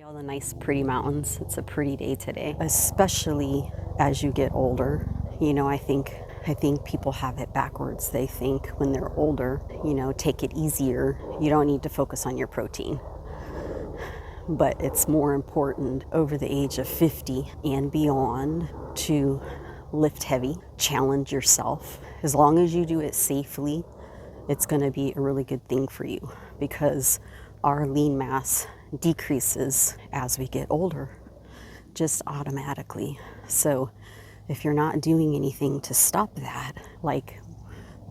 All the nice, pretty mountains. It's a pretty day today, especially as you get older. I think people have it backwards. They think when they're older, take it easier. You don't need to focus on your protein. But it's more important over the age of 50 and beyond to lift heavy, challenge yourself. As long as you do it safely, it's going to be a really good thing for you because our lean mass decreases as we get older, just automatically. So if you're not doing anything to stop that, like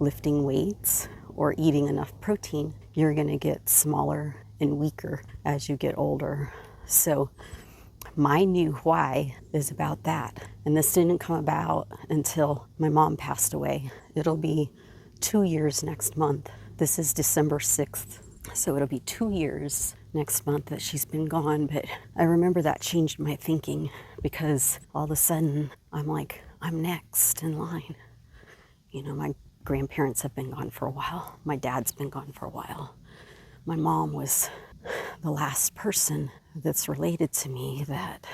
lifting weights or eating enough protein, you're going to get smaller and weaker as you get older. So my new why is about that. And this didn't come about until my mom passed away. It'll be 2 years next month. This is December 6th. So it'll be 2 years next month that she's been gone. But I remember that changed my thinking because all of a sudden I'm like, I'm next in line. My grandparents have been gone for a while. My dad's been gone for a while. My mom was the last person that's related to me that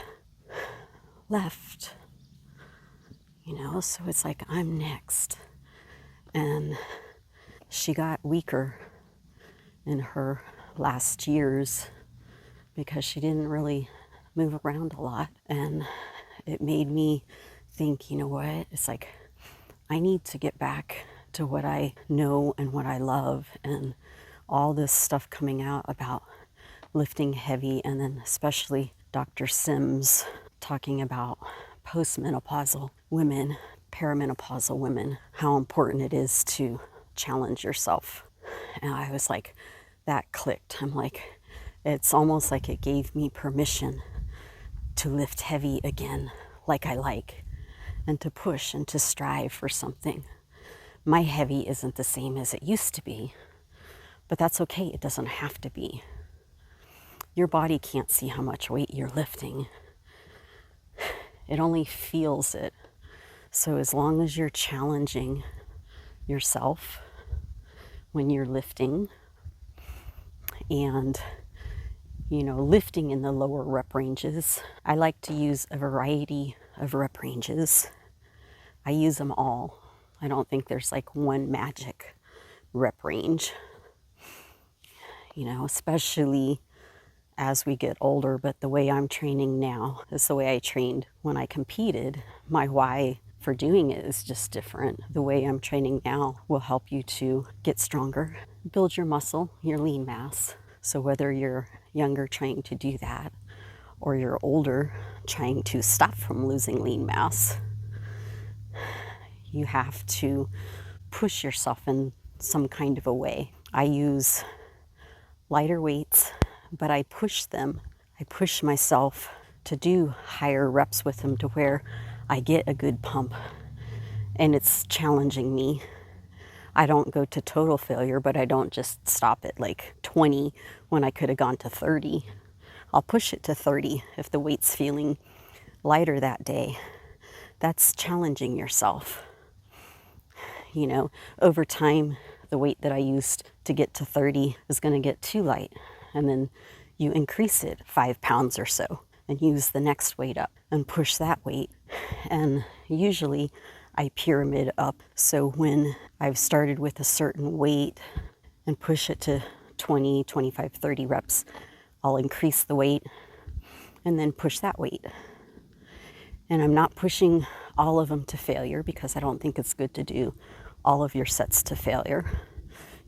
left. So it's like I'm next. And she got weaker in her last years because she didn't really move around a lot. And it made me think, you know what? It's like I need to get back to what I know and what I love, and all this stuff coming out about lifting heavy, and then especially Dr. Sims talking about postmenopausal women, perimenopausal women, how important it is to challenge yourself. And I was like, that clicked. I'm like, it's almost like it gave me permission to lift heavy again, like I like, and to push and to strive for something. My heavy isn't the same as it used to be, but that's okay. It doesn't have to be. Your body can't see how much weight you're lifting. It only feels it. So as long as you're challenging yourself when you're lifting, and lifting in the lower rep ranges, I like to use a variety of rep ranges. I use them all. I don't think there's like one magic rep range, especially as we get older. But the way I'm training now is the way I trained when I competed. My why for doing it is just different. The way I'm training now will help you to get stronger, build your muscle, your lean mass. So whether you're younger trying to do that or you're older trying to stop from losing lean mass, you have to push yourself in some kind of a way. I use lighter weights, but I push them. I push myself to do higher reps with them to where I get a good pump, and it's challenging me. I don't go to total failure, but I don't just stop at like 20 when I could have gone to 30. I'll push it to 30 if the weight's feeling lighter that day. That's challenging yourself. Over time, the weight that I used to get to 30 is going to get too light. And then you increase it 5 pounds or so and use the next weight up and push that weight. And usually I pyramid up. So when I've started with a certain weight and push it to 20, 25, 30 reps, I'll increase the weight and then push that weight. And I'm not pushing all of them to failure because I don't think it's good to do all of your sets to failure.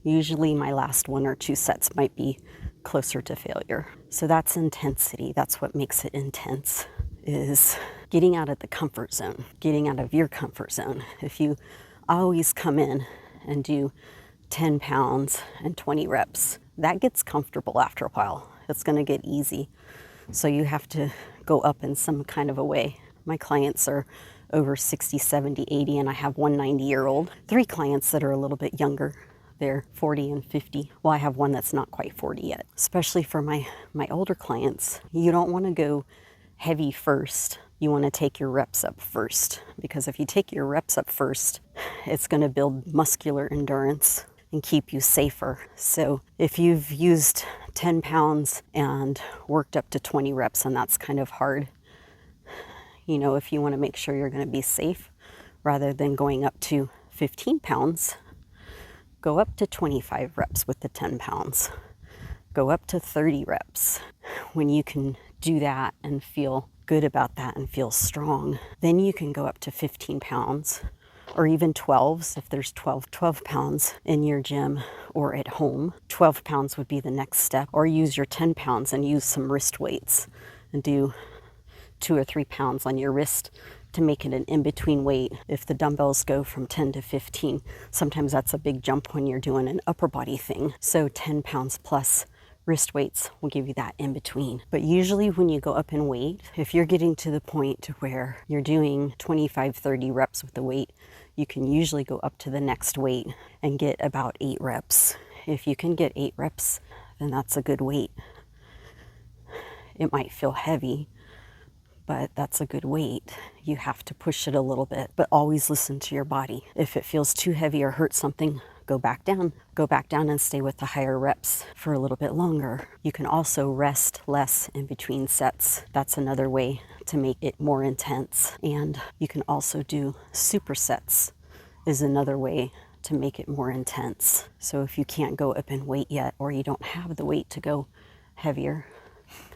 Usually my last 1 or 2 sets might be closer to failure. So that's intensity. That's what makes it intense, is getting out of the comfort zone, getting out of your comfort zone. If you always come in and do 10 pounds and 20 reps, that gets comfortable after a while. It's going to get easy. So you have to go up in some kind of a way. My clients are over 60, 70, 80, and I have one 90-year-old. 3 clients that are a little bit younger. They're 40 and 50. Well, I have one that's not quite 40 yet. Especially for my older clients, you don't want to go heavy first. You want to take your reps up first, because if you take your reps up first, it's going to build muscular endurance and keep you safer. So if you've used 10 pounds and worked up to 20 reps, and that's kind of hard. You know, if you want to make sure you're going to be safe, rather than going up to 15 pounds, go up to 25 reps with the 10 pounds. Go up to 30 reps. When you can do that and feel good about that and feel strong, then you can go up to 15 pounds or even 12s if there's 12 pounds in your gym or at home. 12 pounds would be the next step, or use your 10 pounds and use some wrist weights and do 2 or 3 pounds on your wrist to make it an in-between weight. If the dumbbells go from 10 to 15, sometimes that's a big jump when you're doing an upper body thing. So 10 pounds plus wrist weights will give you that in between. But usually when you go up in weight, if you're getting to the point to where you're doing 25, 30 reps with the weight, you can usually go up to the next weight and get about 8 reps. If you can get 8 reps, then that's a good weight. It might feel heavy, but that's a good weight. You have to push it a little bit, but always listen to your body. If it feels too heavy or hurts something, go back down. Go back down and stay with the higher reps for a little bit longer. You can also rest less in between sets. That's another way to make it more intense. And you can also do supersets is another way to make it more intense. So if you can't go up in weight yet, or you don't have the weight to go heavier,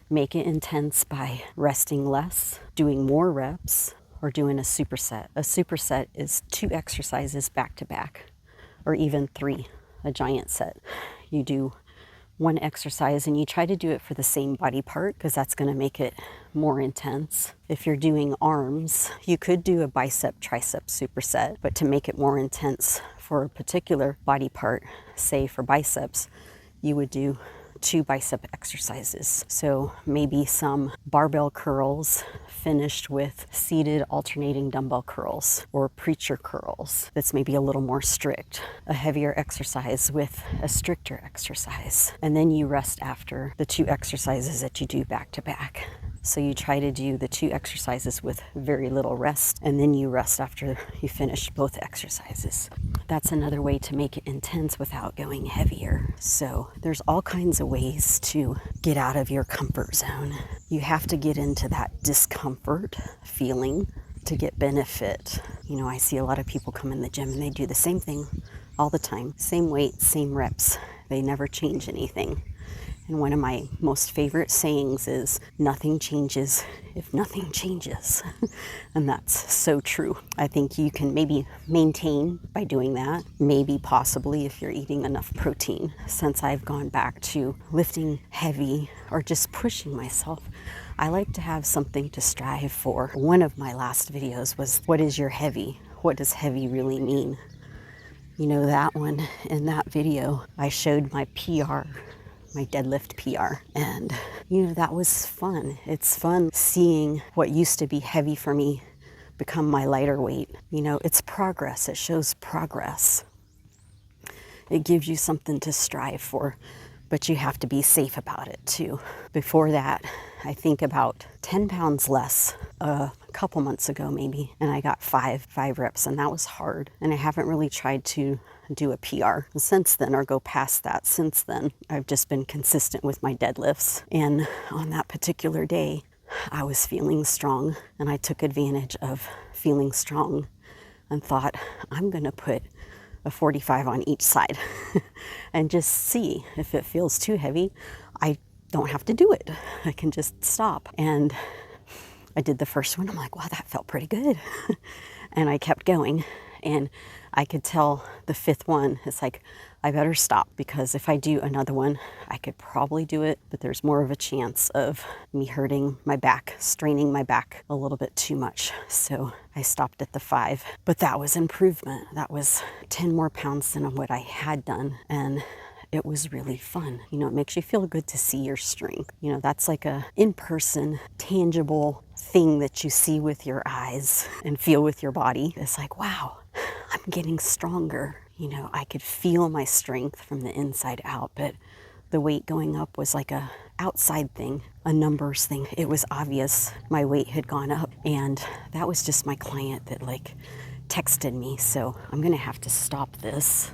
make it intense by resting less, doing more reps, or doing a superset. A superset is 2 exercises back to back, or even 3, a giant set. You do 1 exercise and you try to do it for the same body part, because that's going to make it more intense. If you're doing arms, you could do a bicep tricep superset, but to make it more intense for a particular body part, say for biceps, you would do 2 bicep exercises. So maybe some barbell curls finished with seated alternating dumbbell curls, or preacher curls that's maybe a little more strict, a heavier exercise with a stricter exercise. And then you rest after the 2 exercises that you do back to back. So you try to do the 2 exercises with very little rest, and then you rest after you finish both exercises. That's another way to make it intense without going heavier. So there's all kinds of ways to get out of your comfort zone. You have to get into that discomfort feeling to get benefit. You know, I see a lot of people come in the gym and they do the same thing all the time. Same weight, same reps. They never change anything. And one of my most favorite sayings is, nothing changes if nothing changes. And that's so true. I think you can maybe maintain by doing that, maybe possibly if you're eating enough protein. Since I've gone back to lifting heavy or just pushing myself, I like to have something to strive for. One of my last videos was, what is your heavy? What does heavy really mean? You know, that one, in that video, I showed my PR, my deadlift PR. And, you know, that was fun. It's fun seeing what used to be heavy for me become my lighter weight. You know, it's progress. It shows progress. It gives you something to strive for, but you have to be safe about it too. Before that, I think about 10 pounds less a couple months ago maybe, and I got five reps, and that was hard. And I haven't really tried to do a PR since then or go past that since then. I've just been consistent with my deadlifts. And on that particular day, I was feeling strong, and I took advantage of feeling strong and thought, I'm gonna put a 45 on each side and just see if it feels too heavy. I don't have to do it. I can just stop. And I did the first one. I'm like, wow, that felt pretty good. And I kept going, and I could tell the 5th one, it's like, I better stop, because if I do another one, I could probably do it, but there's more of a chance of me hurting my back, straining my back a little bit too much. So I stopped at the 5, but that was improvement. That was 10 more pounds than what I had done. And it was really fun. You know, it makes you feel good to see your strength. You know, that's like a in-person, tangible thing that you see with your eyes and feel with your body. It's like, wow, I'm getting stronger. You know, I could feel my strength from the inside out, but the weight going up was like a outside thing, a numbers thing. It was obvious my weight had gone up, and that was just my client that like texted me. So I'm gonna have to stop this.